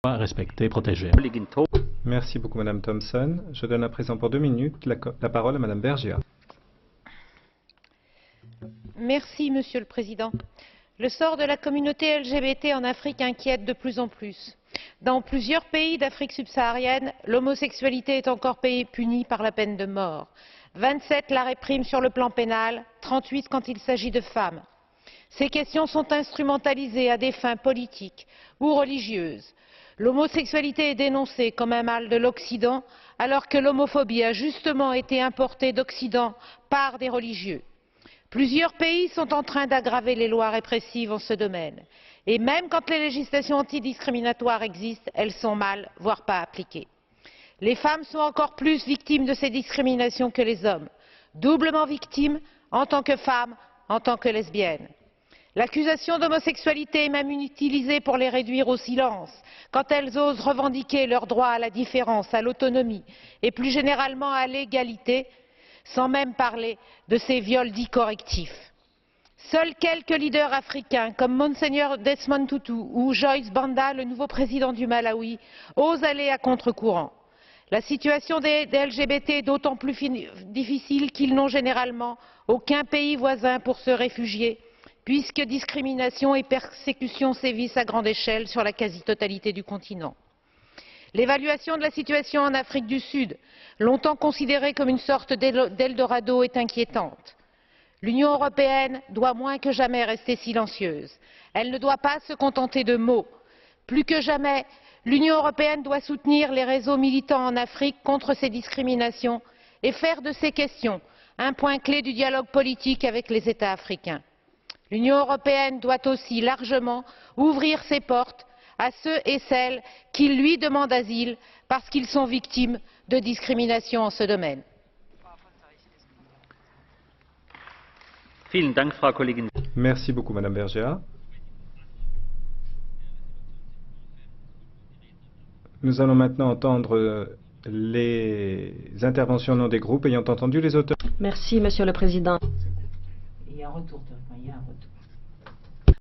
respecter, protéger. Merci beaucoup, Madame Thompson. Je donne à présent pour 2 minutes la parole à Madame Vergiat. Merci, Monsieur le Président. Le sort de la communauté LGBT en Afrique inquiète de plus en plus. Dans plusieurs pays d'Afrique subsaharienne, l'homosexualité est encore punie par la peine de mort. 27 la répriment sur le plan pénal, 38 quand il s'agit de femmes. Ces questions sont instrumentalisées à des fins politiques ou religieuses. L'homosexualité est dénoncée comme un mal de l'Occident, alors que l'homophobie a justement été importée d'Occident par des religieux. Plusieurs pays sont en train d'aggraver les lois répressives en ce domaine. Et même quand les législations antidiscriminatoires existent, elles sont mal, voire pas appliquées. Les femmes sont encore plus victimes de ces discriminations que les hommes, doublement victimes en tant que femmes, en tant que lesbiennes. L'accusation d'homosexualité est même utilisée pour les réduire au silence, quand elles osent revendiquer leur droit à la différence, à l'autonomie et plus généralement à l'égalité, sans même parler de ces viols dits correctifs. Seuls quelques leaders africains, comme Monseigneur Desmond Tutu ou Joyce Banda, le nouveau président du Malawi, osent aller à contre-courant. La situation des LGBT est d'autant plus difficile qu'ils n'ont généralement aucun pays voisin pour se réfugier, puisque discrimination et persécution sévissent à grande échelle sur la quasi-totalité du continent. L'évaluation de la situation en Afrique du Sud, longtemps considérée comme une sorte d'Eldorado, est inquiétante. L'Union européenne doit moins que jamais rester silencieuse. Elle ne doit pas se contenter de mots. Plus que jamais, l'Union européenne doit soutenir les réseaux militants en Afrique contre ces discriminations et faire de ces questions un point clé du dialogue politique avec les États africains. L'Union européenne doit aussi largement ouvrir ses portes à ceux et celles qui lui demandent asile parce qu'ils sont victimes de discrimination en ce domaine. Merci beaucoup, Madame Vergiat. Nous allons maintenant entendre les interventions au nom des groupes ayant entendu les auteurs. Merci, Monsieur le Président. Il y a un retour.